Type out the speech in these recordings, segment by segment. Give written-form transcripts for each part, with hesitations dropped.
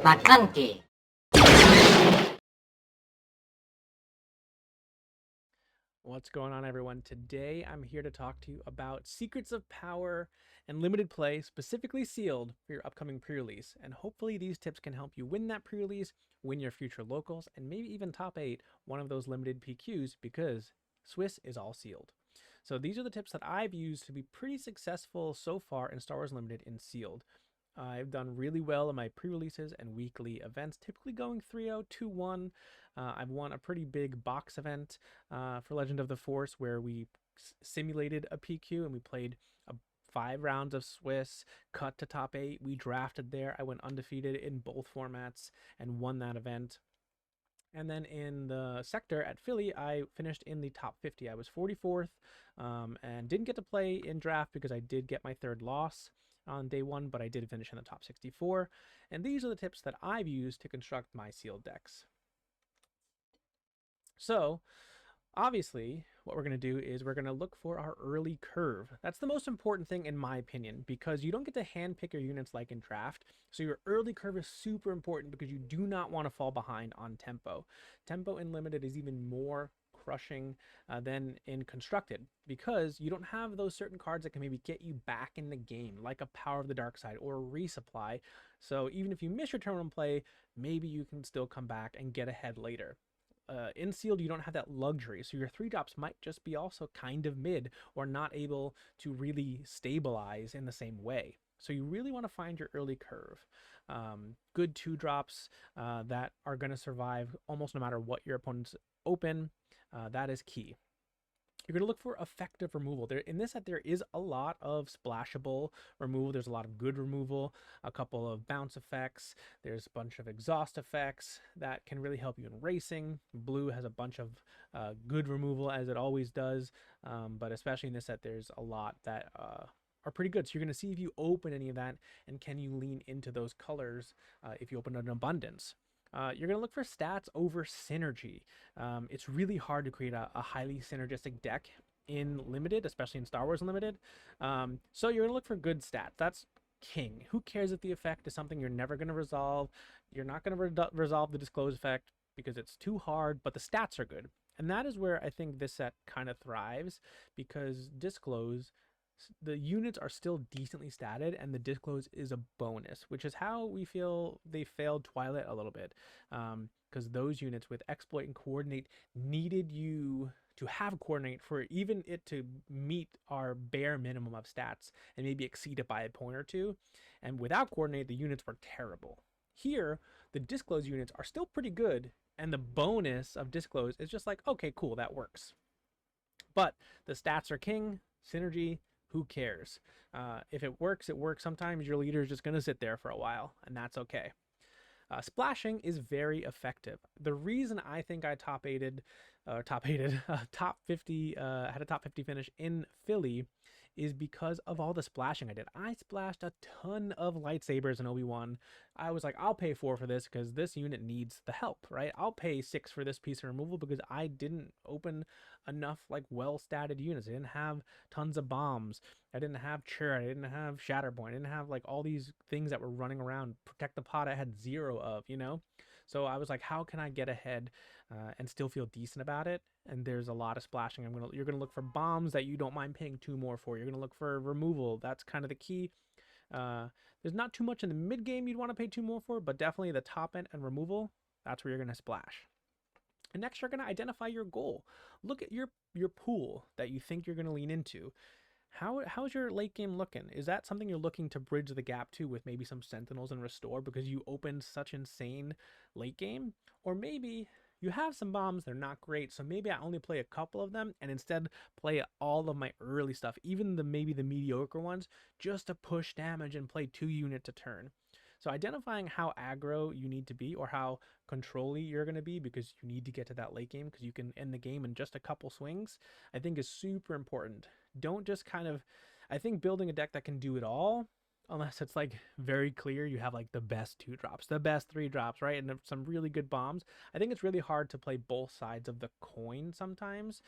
Maclunky. What's going on, everyone? Today I'm here to talk to you about secrets of power and limited play, specifically sealed for your upcoming pre-release. And hopefully these tips can help you win that pre-release, win your future locals, and maybe even top 8 one of those limited PQs, because Swiss is all sealed. So these are the tips that I've used to be pretty successful so far in Star Wars Limited in sealed. I've done really well in my pre-releases and weekly events, typically going 3-0, 2-1. I've won a pretty big box event for Legend of the Force where we simulated a PQ and we played 5 rounds of Swiss, cut to top 8. We drafted there. I went undefeated in both formats and won that event. And then in the sector at Philly, I finished in the top 50. I was 44th and didn't get to play in draft because I did get my 3rd loss on day 1, but I did finish in the top 64. And these are the tips that I've used to construct my sealed decks. So obviously, what we're going to do is we're going to look for our early curve. That's the most important thing in my opinion, because you don't get to handpick your units like in draft. So your early curve is super important because you do not want to fall behind on tempo. Tempo in limited is even more crushing than in constructed, because you don't have those certain cards that can maybe get you back in the game, like a Power of the Dark Side or a resupply. So even if you miss your turn on play, maybe you can still come back and get ahead later. In sealed, you don't have that luxury, so your 3-drops might just be also kind of mid or not able to really stabilize in the same way. So you really want to find your early curve. Good 2-drops that are going to survive almost no matter what your opponents open. That is key. You're going to look for effective removal. In this set, there is a lot of splashable removal. There's a lot of good removal, a couple of bounce effects. There's a bunch of exhaust effects that can really help you in racing. Blue has a bunch of good removal, as it always does, but especially in this set, there's a lot that are pretty good. So you're going to see if you open any of that, and can you lean into those colors if you open an abundance. You're going to look for stats over synergy. It's really hard to create a highly synergistic deck in Limited, especially in Star Wars Limited. So you're going to look for good stats. That's king. Who cares if the effect is something you're never going to resolve? You're not going to resolve the disclose effect because it's too hard, but the stats are good. And that is where I think this set kind of thrives, because disclose, the units are still decently statted and the disclose is a bonus, which is how we feel they failed Twilight a little bit, because those units with exploit and coordinate needed you to have coordinate for even it to meet our bare minimum of stats and maybe exceed it by a point or two, and without coordinate the units were terrible. Here the disclose units are still pretty good, and the bonus of disclose is just like, okay, cool, that works. But the stats are king. Synergy, who cares? If it works, it works. Sometimes your leader is just going to sit there for a while, and that's okay. Splashing is very effective. The reason I think I top 50, had a top 50 finish in Philly is because of all the splashing I did. I splashed a ton of lightsabers in Obi-Wan. I was like, I'll pay 4 for this because this unit needs the help, right? I'll pay 6 for this piece of removal because I didn't open enough like well-statted units. I didn't have tons of bombs. I didn't have qi'ra. I didn't have Shatterpoint. I didn't have like all these things that were running around. Protect the Pod I had 0 of, you know? So I was like, how can I get ahead and still feel decent about it? And there's a lot of splashing. You're gonna look for bombs that you don't mind paying 2 more for. You're gonna look for removal. That's kind of the key. There's not too much in the mid game you'd want to pay 2 more for, but definitely the top end and removal, that's where you're gonna splash. And next, you're gonna identify your goal. Look at your pool that you think you're gonna lean into. How's your late game looking? Is that something you're looking to bridge the gap to with maybe some Sentinels and Restore because you opened such insane late game? Or maybe you have some bombs, they're not great, so maybe I only play a couple of them and instead play all of my early stuff, even maybe the mediocre ones, just to push damage and play 2 units a turn. So identifying how aggro you need to be or how control-y you're going to be because you need to get to that late game because you can end the game in just a couple swings, I think is super important. Don't just kind of, I think building a deck that can do it all, unless it's like very clear you have like the best 2-drops, the best 3-drops, right? And some really good bombs. I think it's really hard to play both sides of the coin sometimes,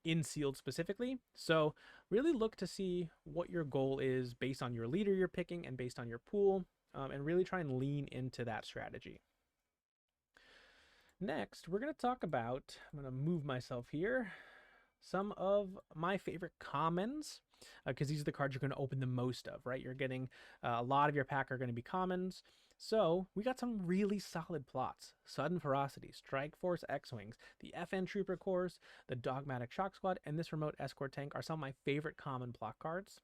in sealed specifically. So really look to see what your goal is based on your leader you're picking and based on your pool. and really try and lean into that strategy. Next, we're going to talk about, I'm going to move myself here, some of my favorite commons, because these are the cards you're going to open the most of, right? You're getting a lot of your pack are going to be commons. So we got some really solid plots. Sudden Ferocity, Strike Force X-Wings, the FN Trooper Corps, the Dogmatic Shock Squad, and this Remote Escort Tank are some of my favorite common plot cards.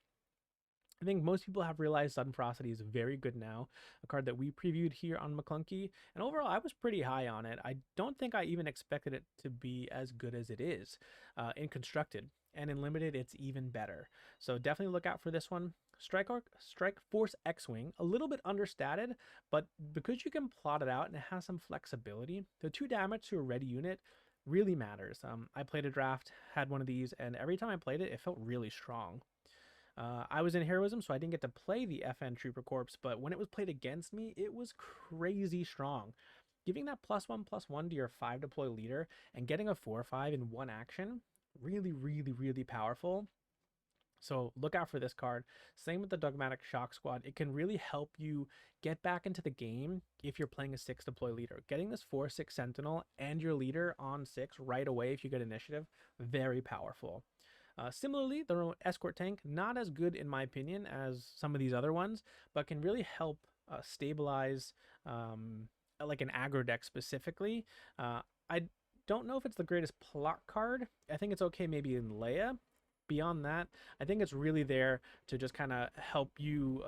I think most people have realized Sudden Ferocity is very good now, a card that we previewed here on Maclunky, and overall I was pretty high on it. I don't think I even expected it to be as good as it is in Constructed, and in Limited it's even better. So definitely look out for this one. Strike Force X-Wing, a little bit understated, but because you can plot it out and it has some flexibility, the 2 damage to a ready unit really matters. I played a draft, had one of these, and every time I played it, it felt really strong. I was in Heroism, so I didn't get to play the FN Trooper Corps, but when it was played against me, it was crazy strong. Giving that +1/+1 to your 5 deploy leader and getting a 4/5 in one action, really, really, really powerful. So look out for this card. Same with the Dogmatic Shock Squad. It can really help you get back into the game if you're playing a 6 deploy leader. Getting this 4/6 Sentinel and your leader on 6 right away if you get initiative, very powerful. Similarly, the Remote Escort Tank, not as good in my opinion as some of these other ones, but can really help stabilize like an aggro deck specifically. I don't know if it's the greatest plot card. I think it's okay maybe in Leia. Beyond that, I think it's really there to just kind of help you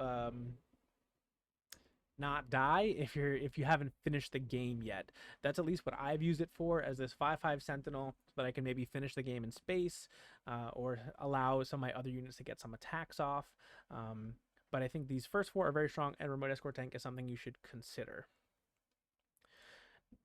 not die if you haven't finished the game yet. That's at least what I've used it for, as this 5/5 Sentinel, so that I can maybe finish the game in space or allow some of my other units to get some attacks off. But I think these first 4 are very strong, and Remote Escort Tank is something you should consider.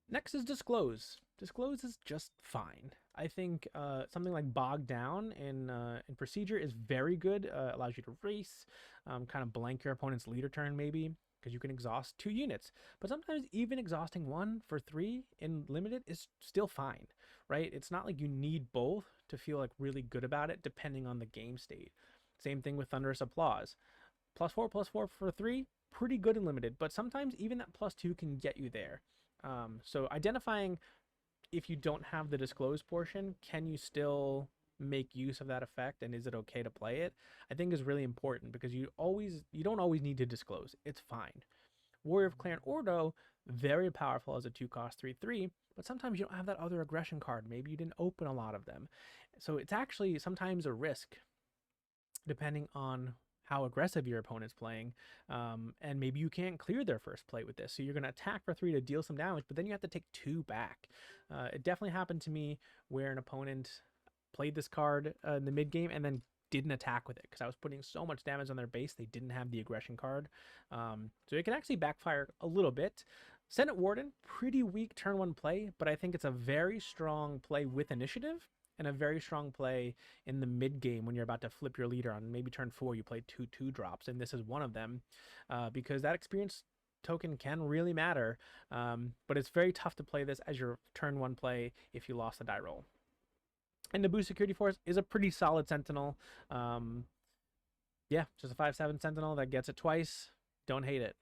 Next is Disclose. Disclose is just fine. I think something like Bog Down in Procedure is very good. Allows you to race, kind of blank your opponent's leader turn maybe, because you can exhaust 2 units. But sometimes even exhausting 1 for 3 in Limited is still fine, right? It's not like you need both to feel like really good about it, depending on the game state. Same thing with Thunderous Applause. +4/+4 for 3, pretty good in Limited, but sometimes even that +2 can get you there. So identifying if you don't have the Disclose portion, can you still make use of that effect, and is it okay to play it, I think is really important, because you don't always need to Disclose. It's fine. Warrior of Clan Ordo, very powerful as a 2-cost 3/3, but sometimes you don't have that other aggression card. Maybe you didn't open a lot of them. So it's actually sometimes a risk, depending on how aggressive your opponent's playing, and maybe you can't clear their first play with this, so you're going to attack for 3 to deal some damage, but then you have to take 2 back. It definitely happened to me where an opponent played this card in the mid game and then didn't attack with it, because I was putting so much damage on their base they didn't have the aggression card. So it can actually backfire a little bit. Senate Warden, pretty weak turn 1 play, but I think it's a very strong play with initiative, and a very strong play in the mid game when you're about to flip your leader on maybe turn 4. You play 2/2 drops, and this is one of them, because that experience token can really matter. But it's very tough to play this as your turn 1 play if you lost the die roll. And Naboo Security Force is a pretty solid Sentinel. Yeah, just a 5/7 Sentinel that gets it twice. Don't hate it.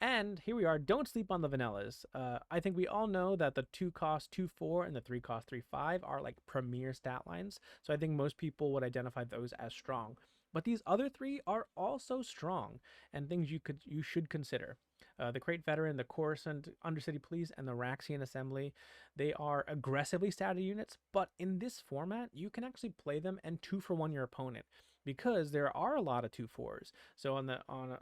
And here we are. Don't sleep on the vanillas. I think we all know that the 2-cost 2/4 and the 3-cost 3/5 are like premier stat lines. So I think most people would identify those as strong. But these other 3 are also strong, and things you should consider. The Crate Veteran, the Coruscant Undercity Police, and the Raxian Assembly. They are aggressively statted units, but in this format, you can actually play them and 2-for-1 your opponent, because there are a lot of 2/4s. So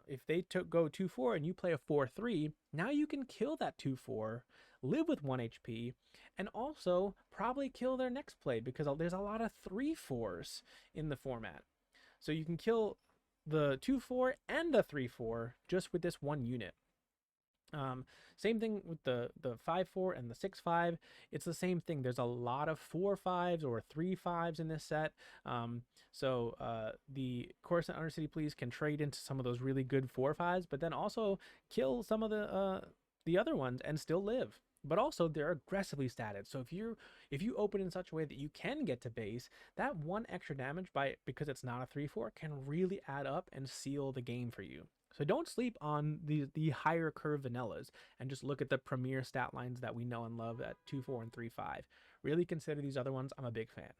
if they go 2/4 and you play a 4/3, now you can kill that 2/4, live with 1 HP, and also probably kill their next play, because there's a lot of 3/4s in the format. So you can kill the 2/4 and the 3/4 just with this one unit. Same thing with the 5/4 and the 6/5. It's the same thing. There's a lot of 4/5s or 3/5s in this set. So the Coruscant Undercity Police can trade into some of those really good 4/5s, but then also kill some of the other ones and still live. but also they're aggressively statted. So if you open in such a way that you can get to base, that one extra damage because it's not a 3/4 can really add up and seal the game for you. So don't sleep on the higher curve vanillas and just look at the premier stat lines that we know and love at 2/4 and 3/5. Really consider these other ones. I'm a big fan.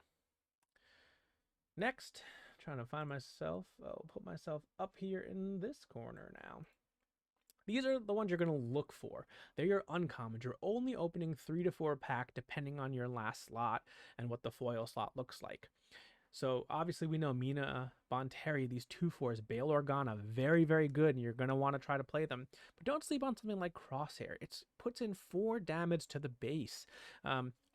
Next, trying to find myself. I'll put myself up here in this corner now. These are the ones you're going to look for. They're your uncommons. You're only opening 3 to 4 pack depending on your last slot and what the foil slot looks like. So obviously we know Mina, Bonteri, these 2/4s, Bail Organa, very, very good, and you're going to want to try to play them. But don't sleep on something like Crosshair. It puts in 4 damage to the base.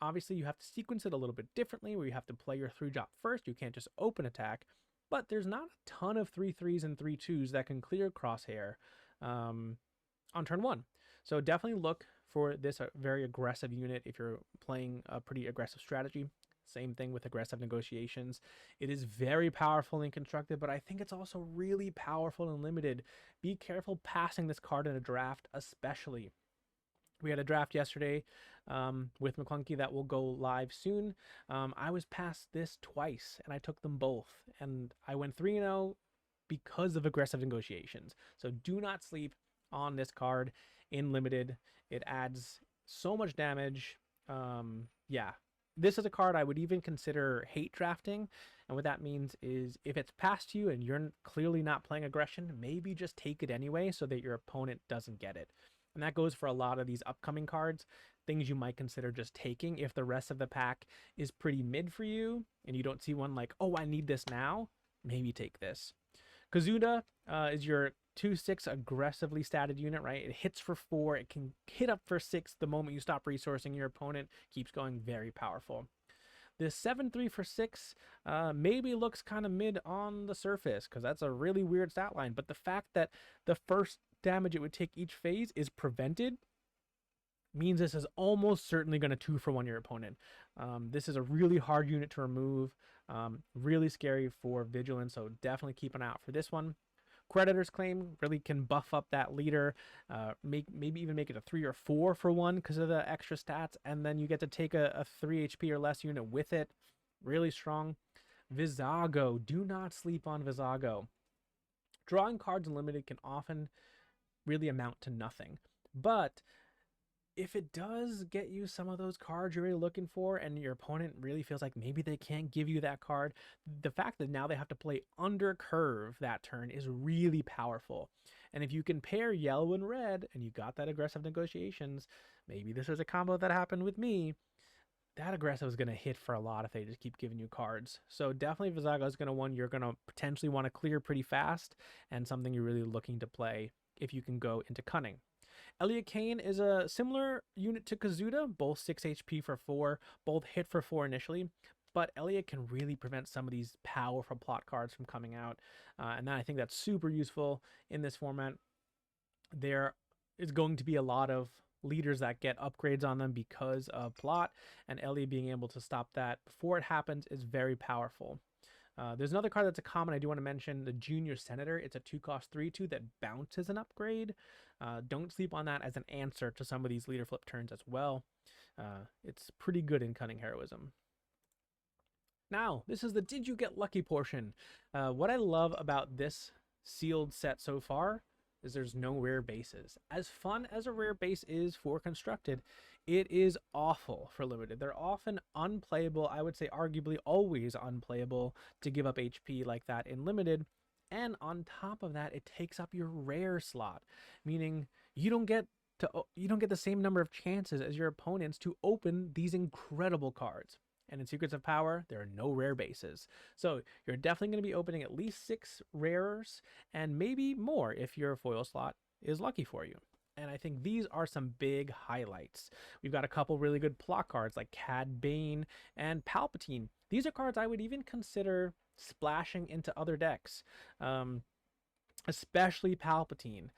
Obviously you have to sequence it a little bit differently where you have to play your 3-drop first. You can't just open attack. But there's not a ton of 3/3s and 3/2s that can clear Crosshair on turn 1. So definitely look for this very aggressive unit if you're playing a pretty aggressive strategy. Same thing with aggressive negotiations. It is very powerful and constructed, but I think it's also really powerful and limited. Be careful passing this card in a draft, especially. We had a draft yesterday with Maclunky that will go live soon. I was past this twice, and I took them both, and I went 3-0 because of aggressive negotiations. So do not sleep on this card in limited. It adds so much damage. Yeah. This is a card I would even consider hate drafting. And what that means is if it's past you and you're clearly not playing aggression, maybe just take it anyway so that your opponent doesn't get it. And that goes for a lot of these upcoming cards, things you might consider just taking if the rest of the pack is pretty mid for you and you don't see one like, oh, I need this now, maybe take this. Kazuda is your 2/6 aggressively statted unit, right? It hits for 4. It can hit up for 6 the moment you stop resourcing. Your opponent keeps going, very powerful. The 7/3 for 6 maybe looks kind of mid on the surface because that's a really weird stat line. But the fact that the first damage it would take each phase is prevented means this is almost certainly going to 2-for-1 your opponent. This is a really hard unit to remove. Really scary for Vigilance, so definitely keep an eye out for this one. Creditor's Claim really can buff up that leader, maybe even make it a 3 or 4 for 1 because of the extra stats, and then you get to take a 3 HP or less unit with it. Really strong. Vizago, do not sleep on Vizago. Drawing cards unlimited can often really amount to nothing, but if it does get you some of those cards you're really looking for and your opponent really feels like maybe they can't give you that card, the fact that now they have to play under curve that turn is really powerful. And if you can pair yellow and red and you got that aggressive negotiations, maybe this is a combo that happened with me, that aggressive is going to hit for a lot if they just keep giving you cards. So definitely Vizago is going to one you're going to potentially want to clear pretty fast and something you're really looking to play if you can go into Cunning. Elia Kane is a similar unit to Kazuda, both 6 HP for 4, both hit for 4 initially, but Elia can really prevent some of these powerful plot cards from coming out, and I think that's super useful in this format. There is going to be a lot of leaders that get upgrades on them because of plot, and Elia being able to stop that before it happens is very powerful. There's another card that's a common I do want to mention, the Junior Senator. It's a 2-cost 3/2 that bounces an upgrade. Don't sleep on that as an answer to some of these leader flip turns as well. It's pretty good in Cunning Heroism. Now, this is the Did You Get Lucky portion. What I love about this sealed set so far is there's no rare bases. As fun as a rare base is for Constructed, it is awful for Limited. They're often unplayable, I would say arguably always unplayable to give up HP like that in Limited. And on top of that, it takes up your rare slot, meaning you don't get the same number of chances as your opponents to open these incredible cards. And in Secrets of Power, there are no rare bases. So you're definitely going to be opening at least 6 rares and maybe more if your foil slot is lucky for you. And I think these are some big highlights. We've got a couple really good plot cards like Cad Bane and Palpatine. These are cards I would even consider splashing into other decks, especially Palpatine,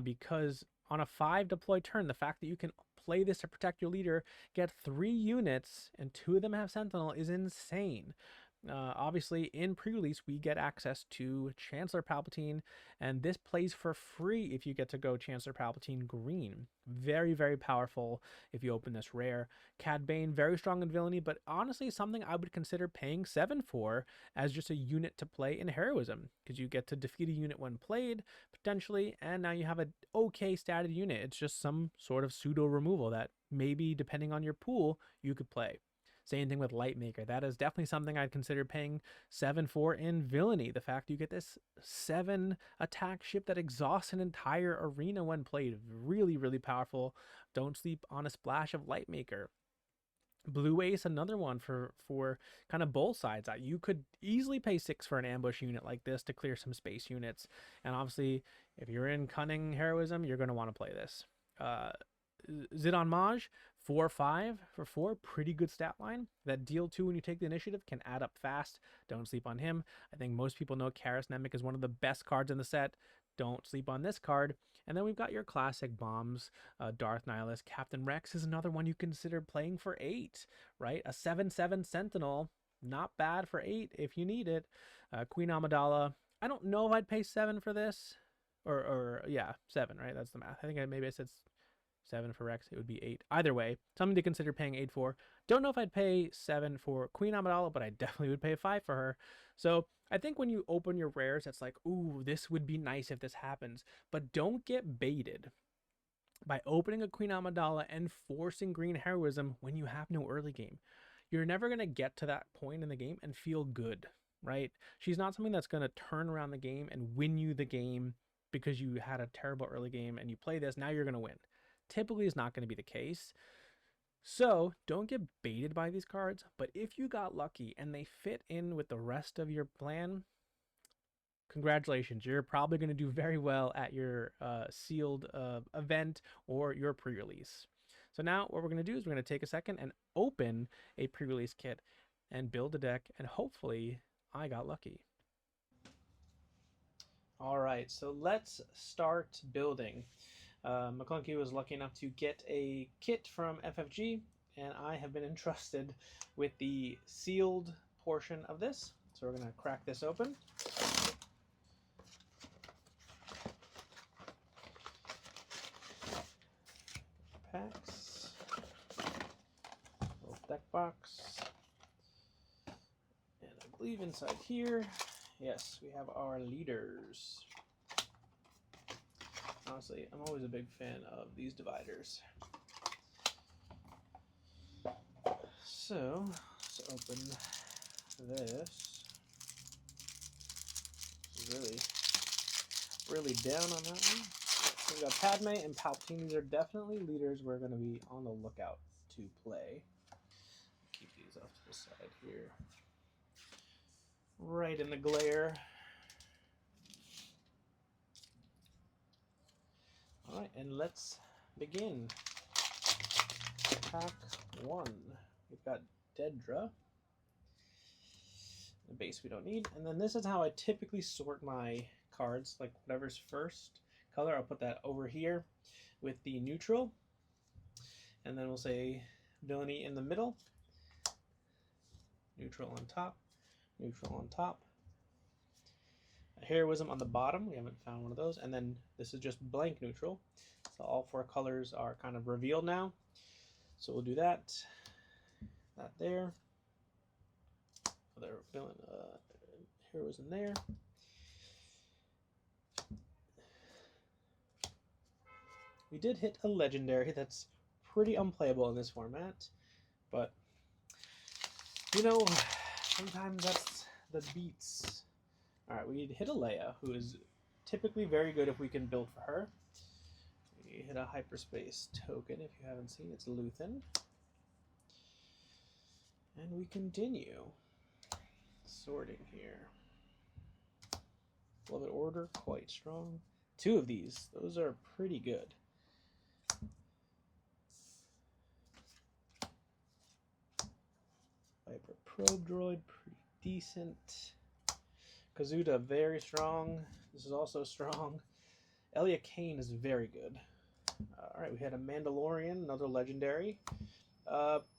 because on a 5 deploy turn, the fact that you can play this to protect your leader, get 3 units, and 2 of them have Sentinel is insane. Obviously, in pre-release, we get access to Chancellor Palpatine, and this plays for free if you get to go Chancellor Palpatine green. Very, very powerful if you open this rare. Cad Bane, very strong in villainy, but honestly, something I would consider paying 7 for as just a unit to play in heroism, because you get to defeat a unit when played, potentially, and now you have a okay statted unit. It's just some sort of pseudo removal that maybe, depending on your pool, you could play. Same thing with Lightmaker. That is definitely something I'd consider paying 7 for in Villainy. The fact you get this 7 attack ship that exhausts an entire arena when played. Really, really powerful. Don't sleep on a splash of Lightmaker. Blue Ace, another one for kind of both sides. You could easily pay 6 for an ambush unit like this to clear some space units. And obviously, if you're in Cunning Heroism, you're going to want to play this. Zidon Maj, 4/5 for 4, pretty good stat line. That deal 2 when you take the initiative can add up fast. Don't sleep on him. I think most people know Karis Nemik is one of the best cards in the set. Don't sleep on this card. And then we've got your classic bombs. Darth Nihilus. Captain Rex is another one you consider playing for 8, right? A 7/7 Sentinel, not bad for 8 if you need it. Queen Amidala, I don't know if I'd pay 7 for this. Or yeah, 7, right? That's the math. I think maybe I said 7 for Rex, it would be 8. Either way, something to consider paying 8 for. Don't know if I'd pay 7 for Queen Amidala, but I definitely would pay 5 for her. So I think when you open your rares, it's like, ooh, this would be nice if this happens. But don't get baited by opening a Queen Amidala and forcing green heroism when you have no early game. You're never going to get to that point in the game and feel good, right? She's not something that's going to turn around the game and win you the game because you had a terrible early game and you play this, now you're going to win. Typically is not going to be the case. So don't get baited by these cards, but if you got lucky and they fit in with the rest of your plan, congratulations. You're probably going to do very well at your sealed event or your pre-release. So now what we're going to do is we're going to take a second and open a pre-release kit and build a deck, and hopefully I got lucky. All right, so let's start building. Maclunky was lucky enough to get a kit from FFG, and I have been entrusted with the sealed portion of this. So we're going to crack this open. Packs. Little deck box. And I believe inside here, yes, we have our leaders. Honestly, I'm always a big fan of these dividers. So, let's open this. Really down on that one. So we got Padme and Palpatine. These are definitely leaders we're going to be on the lookout to play. Keep these off to the side here. Right in the glare. Alright, and let's begin. Pack 1. We've got Dedra. The base we don't need. And then this is how I typically sort my cards, like whatever's first color, I'll put that over here with the neutral. And then we'll say villainy in the middle, neutral on top, neutral on top. Heroism on the bottom, we haven't found one of those, and then this is just blank neutral. So all 4 colors are kind of revealed now. So we'll do that there. Other villain heroism there. We did hit a legendary that's pretty unplayable in this format, but you know, sometimes that's the beats. Alright, we hit a Leia, who is typically very good if we can build for her. We hit a hyperspace token, if you haven't seen, it's Luthen. And we continue sorting here. A little bit order, quite strong. 2 of these, those are pretty good. Viper Probe Droid, pretty decent. Kazuda, very strong. This is also strong. Elia Kane is very good. Alright, we had a Mandalorian, another legendary.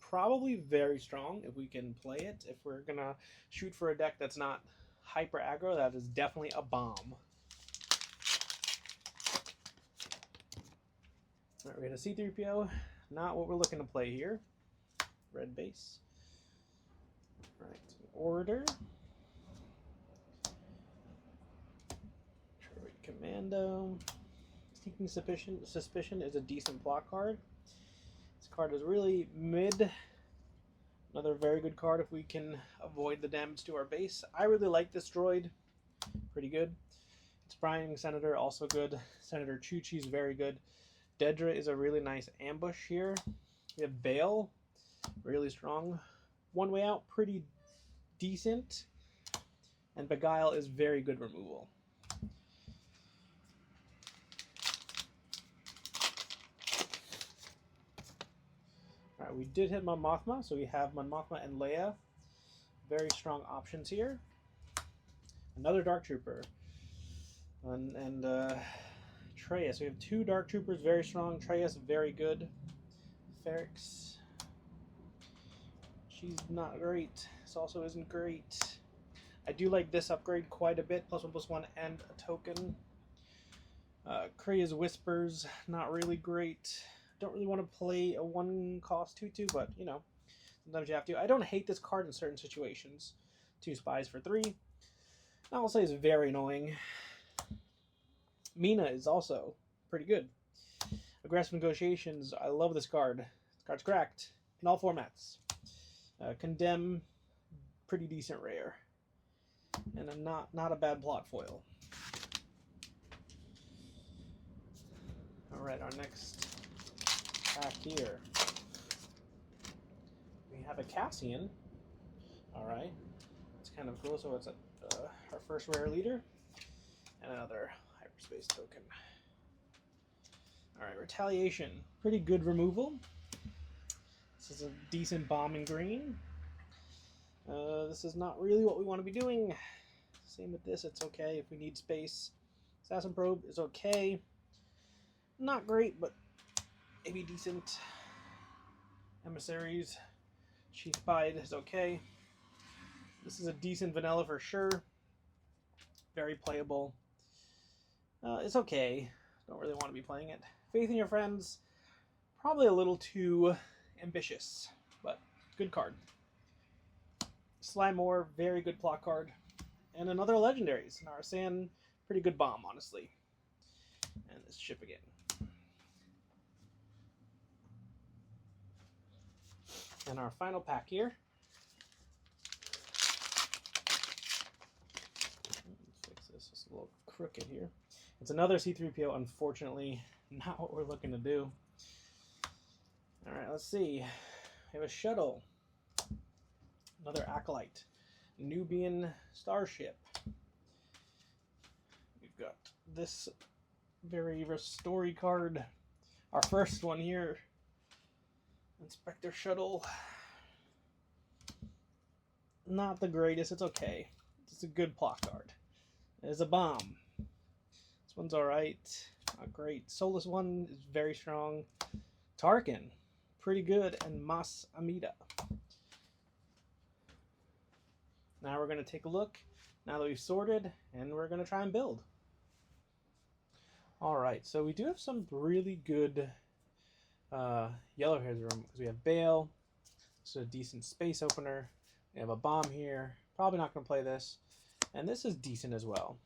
Probably very strong if we can play it. If we're gonna shoot for a deck that's not hyper aggro, that is definitely a bomb. All right, we got a C3PO. Not what we're looking to play here. Red base. All right, order. Commando. Sneaking Suspicion is a decent block card. This card is really mid. Another very good card if we can avoid the damage to our base. I really like this droid. Pretty good. It's Brian Senator, also good. Senator Chuchi's very good. Dedra is a really nice ambush here. We have Bale, really strong. One Way Out, pretty decent. And Beguile is very good removal. Alright, we did hit Mon Mothma, so we have Mon Mothma and Leia. Very strong options here. Another Dark Trooper. And Treyas. We have two Dark Troopers, very strong. Treyas, very good. Ferrix. She's not great. This also isn't great. I do like this upgrade quite a bit. +1/+1 and a token. Krea's Whispers, not really great. Don't really want to play a 1-cost 2/2, but you know, sometimes you have to. I don't hate this card in certain situations. 2 spies for 3. I'll say it's very annoying. Mina is also pretty good. Aggressive Negotiations, I love this card. This card's cracked in all formats. Condemn, pretty decent rare. And not a bad plot foil. Alright, our next pack here. We have a Cassian. Alright. It's kind of cool. So it's our first rare leader. And another hyperspace token. Alright, Retaliation. Pretty good removal. This is a decent bomb in green. This is not really what we want to be doing. Same with this, it's okay if we need space. Assassin Probe is okay. Not great, but maybe decent. Emissaries. She Spied is okay. This is a decent vanilla for sure. Very playable. It's okay. Don't really want to be playing it. Faith in Your Friends. Probably a little too ambitious, but good card. Slimore, very good plot card. And another Legendaries. Narsan, pretty good bomb, honestly. And this ship again. And our final pack here. Fix this, it's a little crooked here. It's another C3PO, unfortunately. Not what we're looking to do. Alright, let's see. We have a shuttle. Another Acolyte. Nubian Starship. We've got this very story card. Our first one here. Inspector Shuttle. Not the greatest. It's okay. It's a good plot card. It is a bomb. This one's alright. Not great. Soulless one is very strong. Tarkin. Pretty good. And Mas Amida. Now we're going to take a look, now that we've sorted, and we're going to try and build. Alright, so we do have some really good yellow hairs room, because we have Bale, so a decent space opener, we have a bomb here, probably not going to play this, and this is decent as well.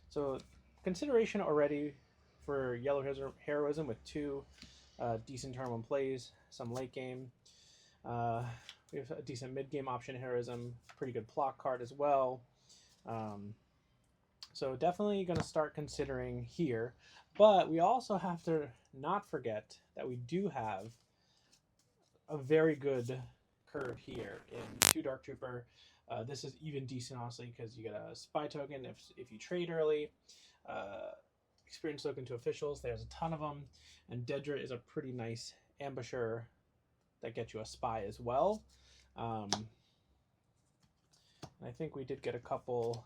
So consideration already for yellow heroism with 2 decent turn 1 plays, some late game. We have a decent mid-game option heroism, pretty good plot card as well. So definitely going to start considering here. But we also have to not forget that we do have a very good curve here in 2 Dark Trooper. This is even decent, honestly, because you get a spy token if you trade early. Experience token to officials, there's a ton of them. And Dedra is a pretty nice ambusher that gets you a spy as well. I think we did get a couple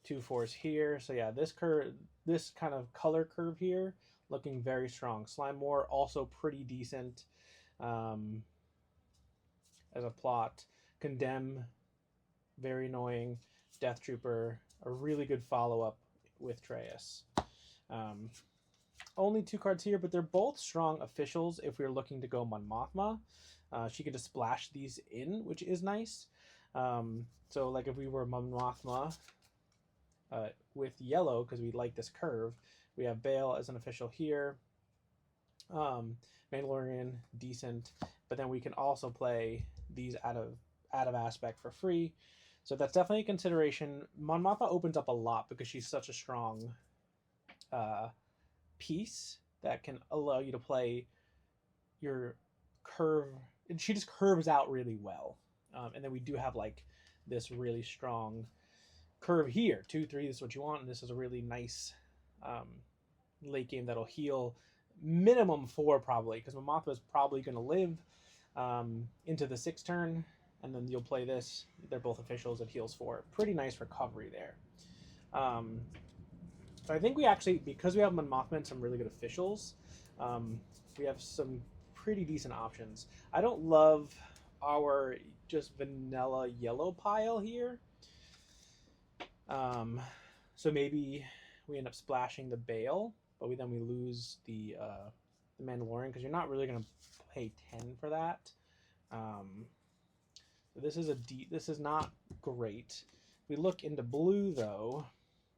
2/4s here. So yeah, this kind of color curve here, looking very strong. Slime War also pretty decent. as a plot. Condemn, very annoying. Death Trooper, a really good follow-up with Treyas. Only 2 cards here, but they're both strong officials if we're looking to go Mon Mothma. She can just splash these in, which is nice. So like if we were Mon Mothma with yellow, because we like this curve, we have Bail as an official here. Mandalorian, decent. But then we can also play these out of aspect for free. So that's definitely a consideration. Mon Mothma opens up a lot because she's such a strong piece that can allow you to play your curve. She just curves out really well. And then we do have like this really strong curve here. 2-3, this is what you want. And this is a really nice late game that'll heal minimum 4 probably, because Mon Mothma is probably going to live into the 6th turn. And then you'll play this. They're both officials. It heals 4. Pretty nice recovery there. So I think we actually, because we have Mon Mothma and some really good officials, we have some pretty decent options. I don't love our just vanilla yellow pile here. So maybe we end up splashing the Bail, but then we lose the Mandalorian, because you're not really going to pay 10 for that. This is not great. If we look into blue, though,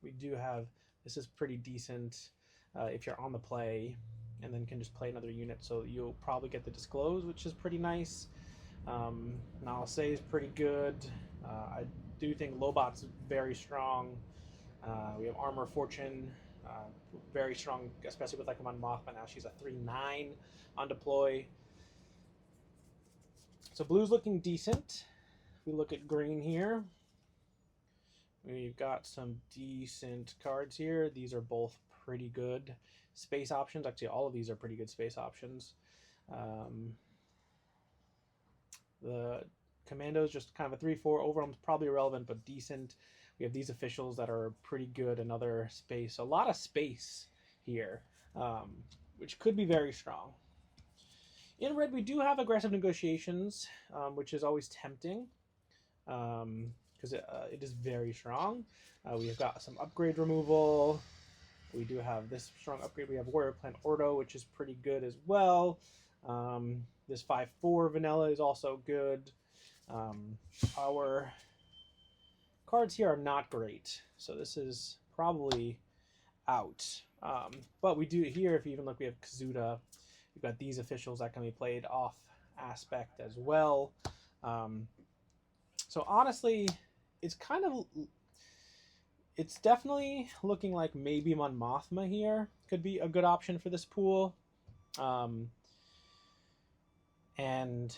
we do have, this is pretty decent if you're on the play, and then can just play another unit. So you'll probably get the Disclose, which is pretty nice. Nalase is pretty good. I do think Lobot's very strong. We have Armor of Fortune, very strong, especially with like Mon Mothma. Now she's a 3/9 on deploy. So blue's looking decent. If we look at green here, we've got some decent cards here. These are both pretty good space options. Actually, all of these are pretty good space options. The Commando's just kind of a 3/4. Overarm's probably irrelevant, but decent. We have these officials that are pretty good. Another space. A lot of space here, which could be very strong. In red, we do have aggressive negotiations, which is always tempting, because it is very strong. We've got some upgrade removal. We do have this strong upgrade. We have Warrior Plant Ordo, which is pretty good as well. This 5/4 vanilla is also good. Our cards here are not great, so this is probably out. But we do here, if you even look, we have Kazuda. We've got these officials that can be played off aspect as well. So honestly, it's definitely looking like maybe Mon Mothma here could be a good option for this pool. And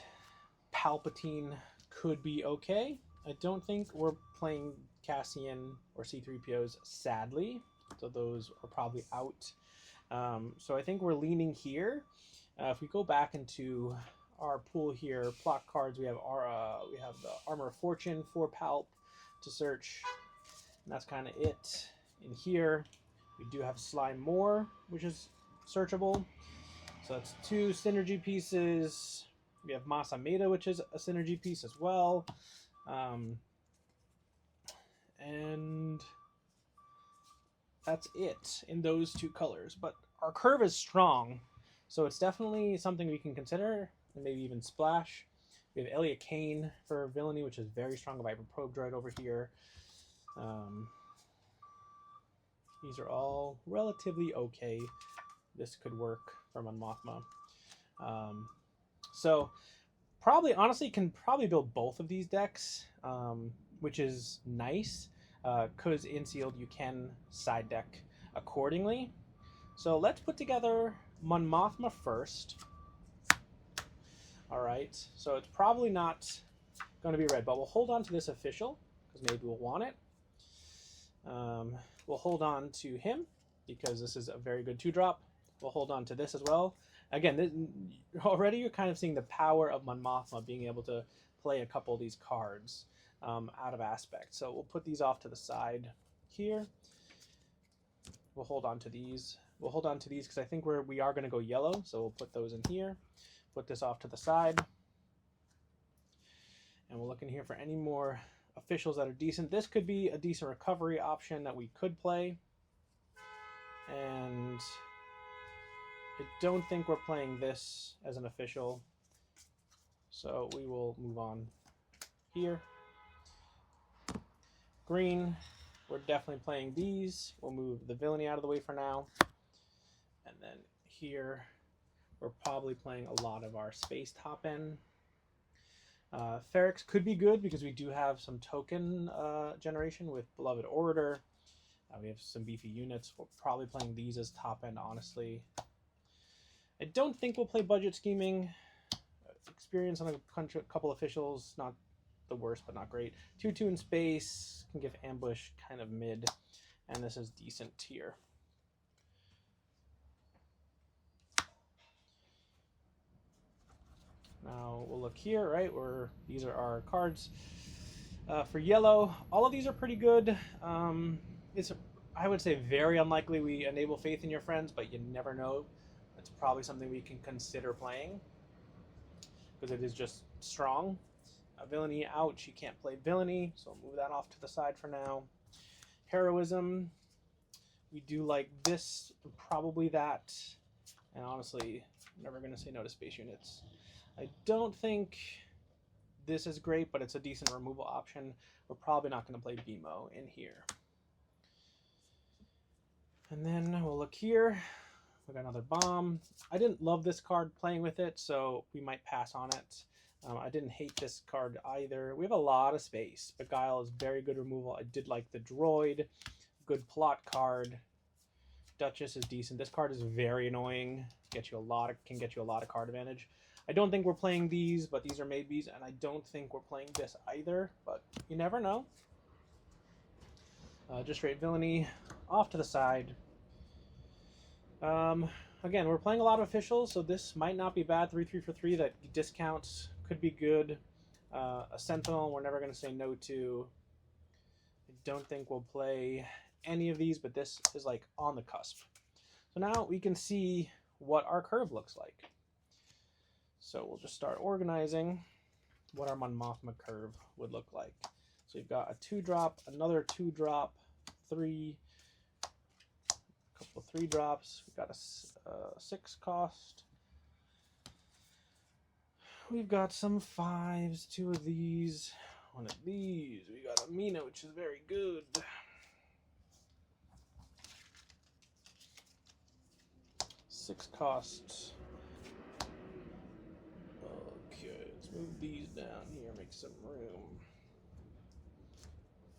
Palpatine could be okay. I don't think we're playing Cassian or C-3POs, sadly. So those are probably out. So I think we're leaning here. If we go back into our pool here, plot cards, we have the Armor of Fortune for Palp to search. And that's kind of it. In here, we do have Slime More, which is searchable. So that's 2 synergy pieces. We have Masameda, which is a synergy piece as well. And that's it in those 2 colors. But our curve is strong, so it's definitely something we can consider, and maybe even splash. We have Elliot Kane for Villainy, which is very strong. A Viper Probe Droid over here. These are all relatively okay. This could work for Mon Mothma. So probably, honestly, can probably build both of these decks, which is nice, because in sealed you can side deck accordingly. So let's put together Mon Mothma first. All right, so it's probably not going to be red, but we'll hold on to this official because maybe we'll want it. We'll hold on to him because this is a very good 2-drop. We'll hold on to this as well. Again, already you're kind of seeing the power of Mon Mothma being able to play a couple of these cards out of aspect. So we'll put these off to the side here. We'll hold on to these. We'll hold on to these because I think we are going to go yellow, so we'll put those in here. put this off to the side. And we'll look in here for any more officials that are decent. This could be a decent recovery option that we could play. And I don't think we're playing this as an official. So we will move on here. Green, we're definitely playing these. We'll move the villainy out of the way for now. And then here, we're probably playing a lot of our space top end. Ferrex could be good because we do have some token generation with Beloved Orator. We have some beefy units. We're probably playing these as top end, honestly. I don't think we'll play budget scheming. Experience on a couple officials, not the worst, but not great. 2/2 in space, can give ambush kind of mid, and this is decent tier. Now we'll look here, right, where these are our cards. For yellow, all of these are pretty good. It's, I would say, very unlikely we enable Faith in Your Friends, but you never know. It's probably something we can consider playing because it is just strong. Villainy, ouch, you can't play Villainy, so I'll move that off to the side for now. Heroism, we do like this, probably that, and honestly, I'm never going to say no to space units. I don't think this is great, but it's a decent removal option. We're probably not going to play BMO in here. And then we'll look here. We got another bomb. I didn't love this card playing with it, so we might pass on it. I didn't hate this card either. We have a lot of space. Beguile is very good removal. I did like the droid. Good plot card. Duchess is decent. This card is very annoying. Can get you a lot of card advantage. I don't think we're playing these, but these are maybes, and I don't think we're playing this either, but you never know. Just straight villainy off to the side. Again, we're playing a lot of officials, so this might not be bad. 3/3 for 3 that discounts could be good. A Sentinel, we're never going to say no to. I don't think we'll play any of these, but this is like on the cusp. So now we can see what our curve looks like. So we'll just start organizing what our Mon Mothma curve would look like. So you've got a 2-drop, another 2-drop, 3, a couple of 3-drops. We've got a 6 cost. We've got some 5s, 2 of these, 1 of these. We got a Mina, which is very good. Six costs. Okay, let's move these down here, make some room.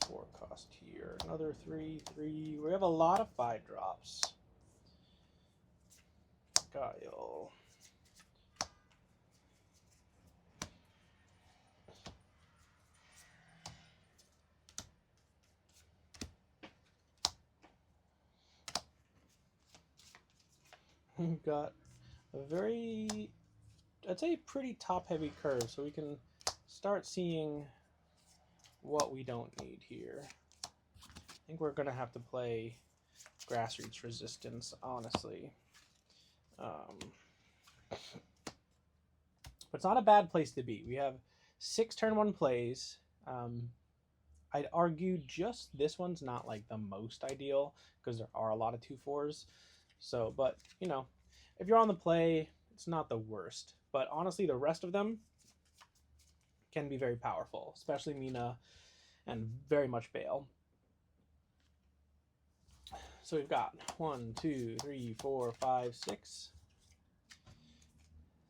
4 cost here. Another 3, 3. We have a lot of 5-drops. Guile. We've got a very, I'd say, pretty top-heavy curve, so we can start seeing what we don't need here. I think we're going to have to play Grassroots Resistance, honestly. But it's not a bad place to be. We have 6 turn 1 plays. I'd argue just this one's not like the most ideal because there are a lot of 2/4s. So, but, you know, if you're on the play, it's not the worst. But honestly, the rest of them can be very powerful, especially Mina and very much Bale. So we've got 1, 2, 3, 4, 5, 6,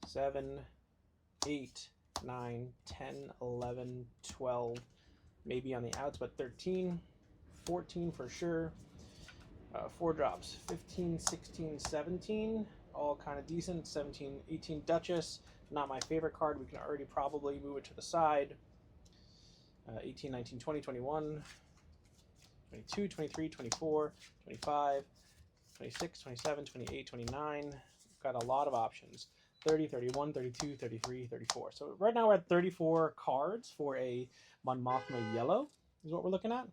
7, 8, 9, 10, 11, 12, maybe on the outs, but 13, 14 for sure. 4 drops, 15, 16, 17, all kind of decent. 17, 18 Duchess, not my favorite card. We can already probably move it to the side. 18, 19, 20, 21, 22, 23, 24, 25, 26, 27, 28, 29. We've got a lot of options. 30, 31, 32, 33, 34. So right now we're at 34 cards for a Mon Mothma yellow is what we're looking at.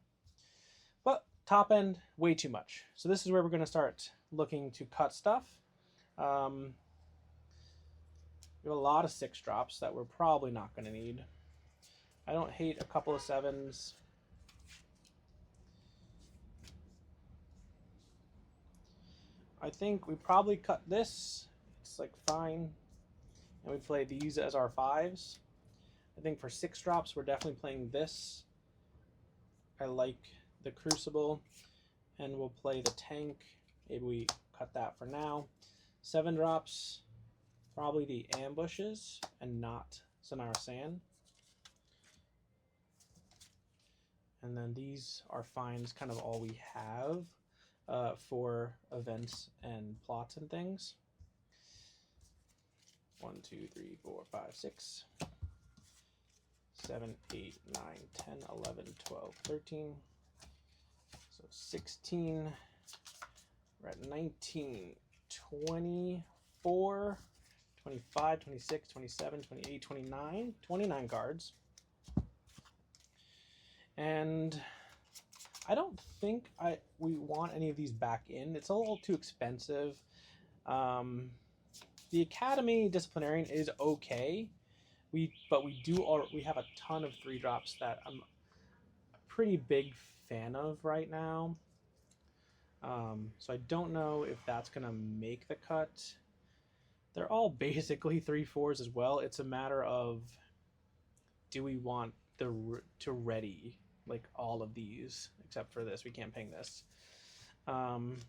But top end, way too much. So this is where we're going to start looking to cut stuff. We have a lot of 6 drops that we're probably not going to need. I don't hate a couple of 7s. I think we probably cut this. It's like fine. And we play these as our 5s. I think for 6 drops, we're definitely playing this. I like the Crucible. And we'll play the Tank. Maybe we cut that for now. 7 drops, probably the Ambushes and not Sonara Sand. And then these are fines, kind of all we have for events and plots and things. 1, 2, 3, 4, 5, 6, 7, 8, 9, 10, 11, 12, 13. So 16. We're at 19, 24, 25, 26, 27, 28, 29. 29 cards. And I don't think we want any of these back in. It's a little too expensive. The Academy Disciplinarian is okay. But we have a ton of 3 drops that I'm a pretty big fan of right now. So I don't know if that's gonna make the cut. They're all basically 3/4s as well. It's a matter of, do we want to ready like all of these except for this? We can't ping this. It's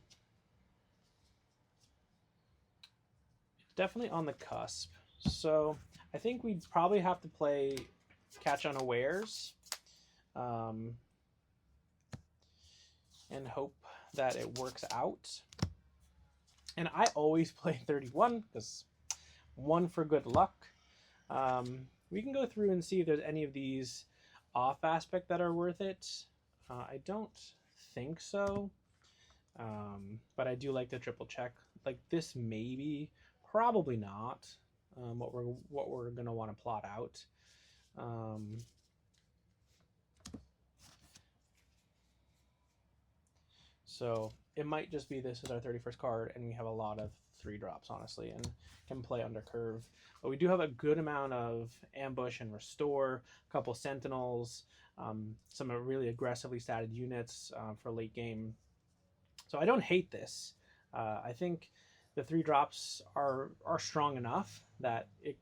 definitely on the cusp. So I think we'd probably have to play Catch Unawares and hope that it works out. And I always play 31 because 1 for good luck. We can go through and see if there's any of these off aspect that are worth it. I don't think so, but I do like the triple check. Like this, maybe, probably not. What we're gonna want to plot out. So it might just be this is our 31st card, and we have a lot of 3 drops, honestly, and can play under curve. But we do have a good amount of Ambush and Restore, a couple Sentinels, some really aggressively statted units for late game. So I don't hate this. I think the 3 drops are strong enough that it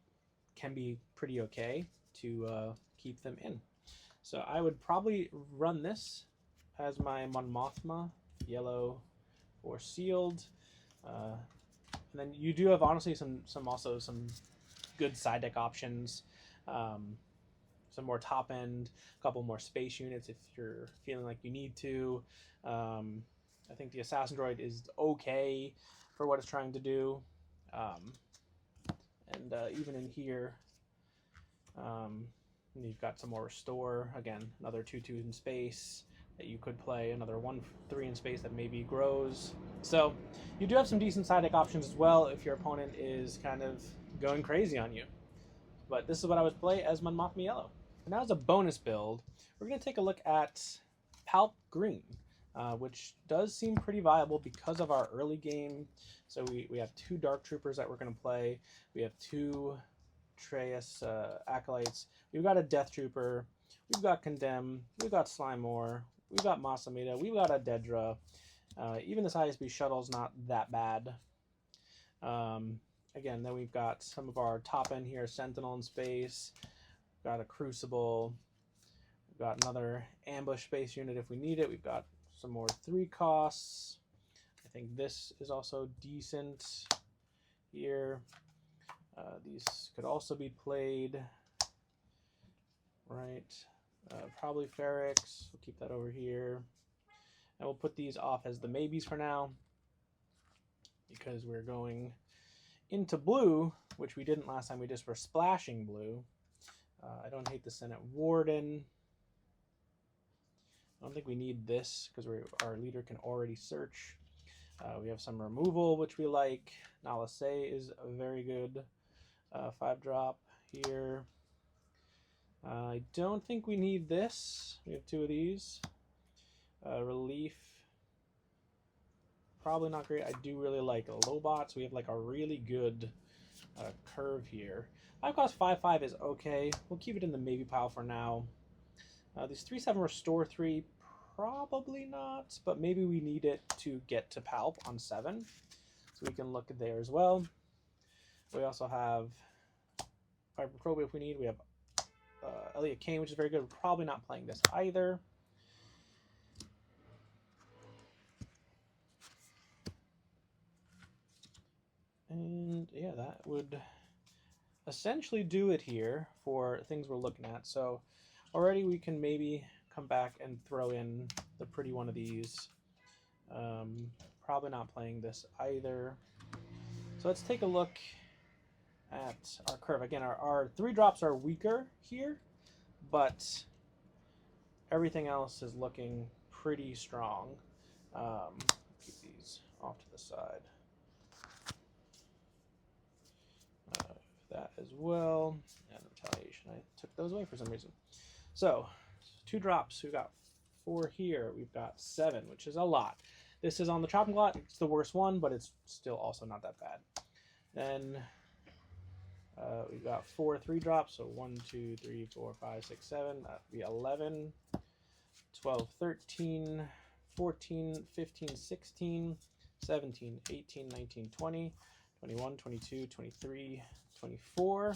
can be pretty okay to keep them in. So I would probably run this as my Mon Mothma, yellow or sealed. And then you do have honestly some good side deck options. Some more top end, a couple more space units if you're feeling like you need to. I think the Assassin Droid is okay for what it's trying to do. And even in here, you've got some more Restore. Again, another 2/2 in space that you could play, another 1/3 in space that maybe grows. So you do have some decent side deck options as well if your opponent is kind of going crazy on you. But this is what I would play as Mon Mothma Yellow. Now as a bonus build, we're going to take a look at Palp Green, which does seem pretty viable because of our early game. So we have 2 Dark Troopers that we're going to play. We have 2 Treyas Acolytes. We've got a Death Trooper. We've got Condemn. We've got Slimore. We've got Masamita. We've got a Dedra. Even this ISB shuttle is not that bad. Again, then we've got some of our top end here, Sentinel in space. We've got a Crucible. We've got another Ambush space unit if we need it. We've got some more 3 costs. I think this is also decent here. These could also be played, right? Probably Ferrex. We'll keep that over here. And we'll put these off as the maybes for now because we're going into blue, which we didn't last time. We just were splashing blue. I don't hate the Senate Warden. I don't think we need this because our leader can already search. We have some removal, which we like. Nalase is a very good 5-drop here. I don't think we need this. We have 2 of these. Relief, probably not great. I do really like Lobots. We have like a really good curve here. 5 cost 5/5 is okay. We'll keep it in the maybe pile for now. These 3/7 restore 3, probably not, but maybe we need it to get to palp on 7, so we can look there as well. We also have Vibrophobia if we need. We have Elliot Kane, which is very good. We're probably not playing this either. And yeah, that would essentially do it here for things we're looking at. So already we can maybe come back and throw in the pretty one of these. Probably not playing this either. So let's take a look at our curve. Again, our 3 drops are weaker here, but everything else is looking pretty strong. Keep these off to the side. That as well, and retaliation. I took those away for some reason. So 2 drops. We've got 4 here. We've got 7, which is a lot. This is on the chopping block. It's the worst one, but it's still also not that bad. Then we've got 4 3 drops. So 1, 2, 3, 4, 5, 6, 7. That'd be 11, 12, 13, 14, 15, 16, 17, 18, 19, 20, 21, 22, 23, 24,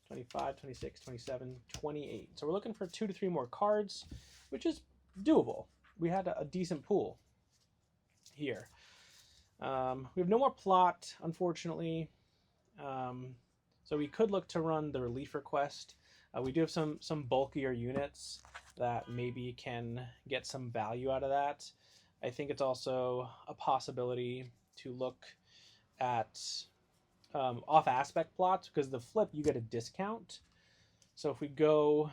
25, 26, 27, 28. So we're looking for 2 to 3 more cards, which is doable. We had a decent pool here. We have no more plot, unfortunately. So we could look to run the relief request. We do have some bulkier units that maybe can get some value out of that. I think it's also a possibility to look at off aspect plots, because the flip you get a discount. So if we go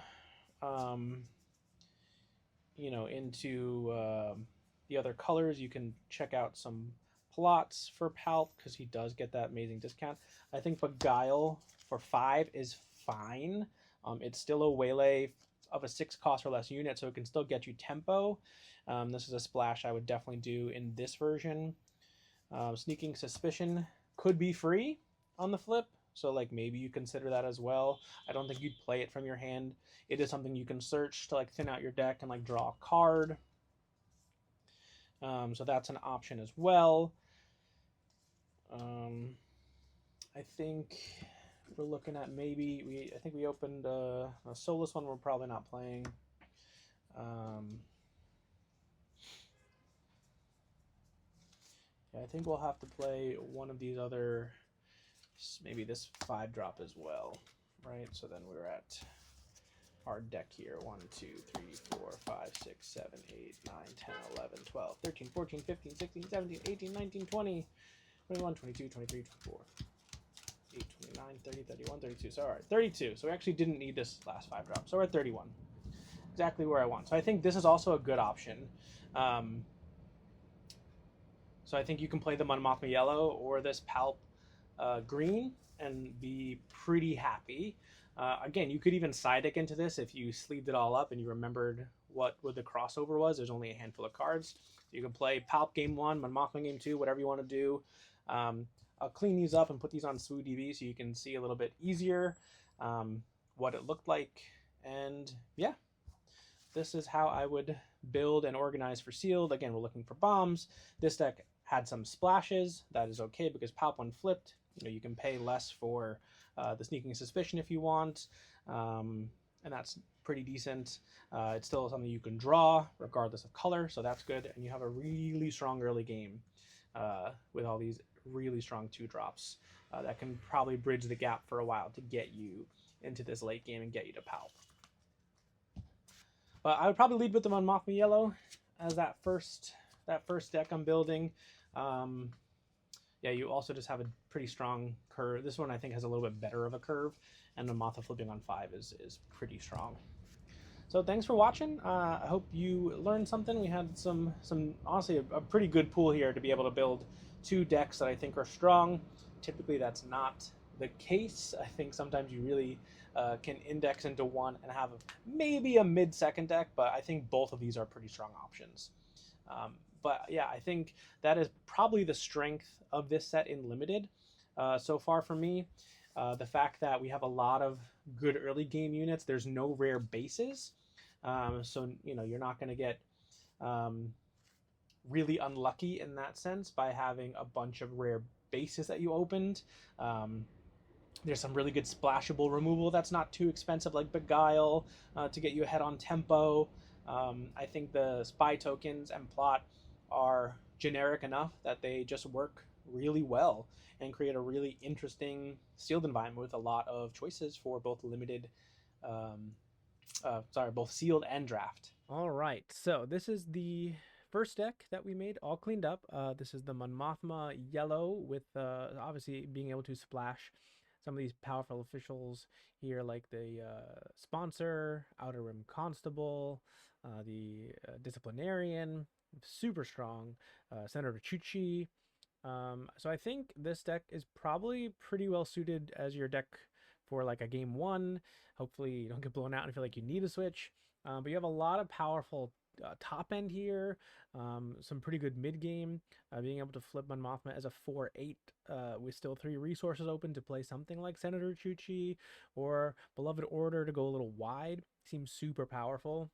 into the other colors, you can check out some plots for palp, because he does get that amazing discount. I think Beguile for 5 is fine. It's still a waylay of a 6 cost or less unit, so it can still get you tempo. This is a splash I would definitely do in this version. Sneaking Suspicion could be free on the flip, so like maybe you consider that as well. I don't think you'd play it from your hand. It is something you can search to like thin out your deck and like draw a card. So that's an option as well. I think we're looking at maybe I think we opened a Soulless one. We're probably not playing. Yeah, I think we'll have to play one of these other, maybe this 5 drop as well, right? So then we're at our deck here. 1, 2, 3, 4, 5, 6, 7, 8, 9, 10, 11, 12, 13, 14, 15, 16, 17, 18, 19, 20, 21, 22, 23, 24, 8, 29, 30, 31, 32. So all right, 32. So we actually didn't need this last 5 drop. So we're at 31. Exactly where I want. So I think this is also a good option. So I think you can play the Monomothma Yellow or this Palp green and be pretty happy. Again, you could even side deck into this if you sleeved it all up and you remembered what the crossover was. There's only a handful of cards. You can play Palp game 1, Monomothma game 2, whatever you want to do. I'll clean these up and put these on SwooDB so you can see a little bit easier what it looked like. And yeah, this is how I would build and organize for sealed. Again, we're looking for bombs. This deck had some splashes. That is okay because Palp when flipped, you can pay less for the Sneaking Suspicion if you want, and that's pretty decent. It's still something you can draw regardless of color, so that's good. And you have a really strong early game with all these really strong 2 drops that can probably bridge the gap for a while to get you into this late game and get you to Palp. But I would probably lead with the Monomothma Yellow as that first deck I'm building. Yeah, you also just have a pretty strong curve. This one I think has a little bit better of a curve, and the Mothma flipping on 5 is pretty strong. So thanks for watching. I hope you learned something. We had some honestly a pretty good pool here to be able to build 2 decks that I think are strong. Typically that's not the case. I think sometimes you really can index into one and have maybe a mid-second deck, but I think both of these are pretty strong options. But yeah, I think that is probably the strength of this set in Limited. so far for me. The fact that we have a lot of good early game units, there's no rare bases. So, you're not going to get um, really unlucky in that sense by having a bunch of rare bases that you opened. Um, there's some really good splashable removal that's not too expensive, like Beguile, to get you ahead on tempo. I think the spy tokens and plot are generic enough that they just work really well and create a really interesting sealed environment with a lot of choices for both um, both sealed and draft. All right, so this is the first deck that we made, all cleaned up. This is the Mon Mothma yellow with obviously being able to splash some of these powerful officials here, like the sponsor, Outer Rim Constable, the disciplinarian, super strong, Senator Chuchi. So I think this deck is probably pretty well suited as your deck for like a game one. Hopefully you don't get blown out and feel like you need a switch. But you have a lot of powerful top end here, some pretty good mid game. Being able to flip Mon Mothma as a 4/8 with still 3 resources open to play something like Senator Chuchi or Beloved Order to go a little wide seems super powerful.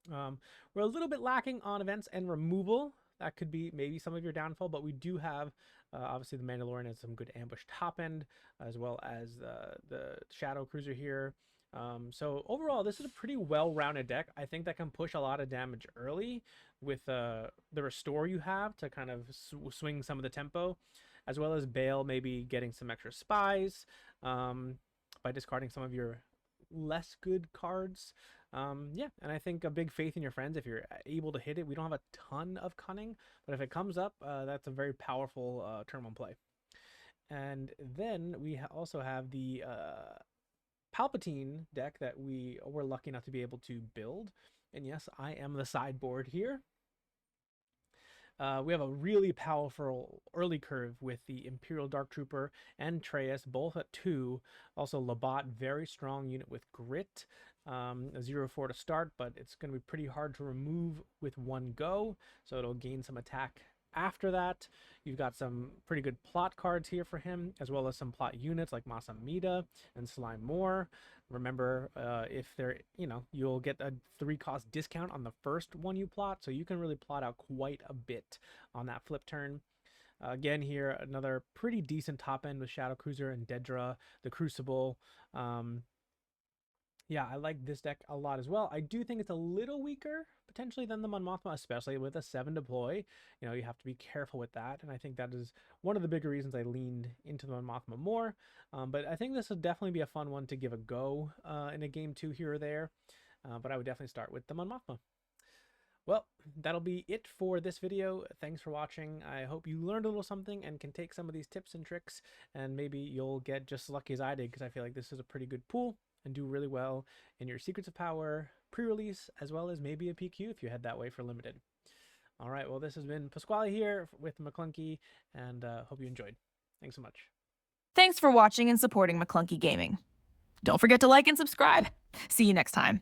We're a little bit lacking on events and removal. That could be maybe some of your downfall, but we do have obviously the Mandalorian has some good ambush top end, as well as the Shadow Cruiser here. So overall, this is a pretty well-rounded deck. I think that can push a lot of damage early with the restore you have to kind of swing some of the tempo, as well as Bale maybe getting some extra spies by discarding some of your less good cards. Yeah, and I think a big faith in your friends if you're able to hit it. We don't have a ton of cunning, but if it comes up, that's a very powerful turn one play. And then we also have the Palpatine deck that we were lucky enough to be able to build. And yes, I am the sideboard here. We have a really powerful early curve with the Imperial Dark Trooper and Treyas, both at 2. Also, Labat, very strong unit with grit. A 0/4 to start, but it's going to be pretty hard to remove with one go, so it'll gain some attack after that. You've got some pretty good plot cards here for him, as well as some plot units like Masamida and Slime Moore. Remember, if they're, you'll get a 3-cost discount on the first one you plot, so you can really plot out quite a bit on that flip turn. Again here, another pretty decent top end with Shadow Cruiser and Dedra, the Crucible. Yeah, I like this deck a lot as well. I do think it's a little weaker potentially than the Mon Mothma, especially with a 7 deploy. You have to be careful with that, and I think that is one of the bigger reasons I leaned into the Mon Mothma more. But I think this will definitely be a fun one to give a go in a game 2 here or there. But I would definitely start with the Mon Mothma. Well, that'll be it for this video. Thanks for watching. I hope you learned a little something and can take some of these tips and tricks, and maybe you'll get just as lucky as I did, because I feel like this is a pretty good pool and do really well in your Secrets of Power pre-release, as well as maybe a PQ if you head that way for limited. All right, well, this has been Pasquale here with Maclunky, and hope you enjoyed. Thanks so much. Thanks for watching and supporting Maclunky Gaming. Don't forget to like and subscribe. See you next time.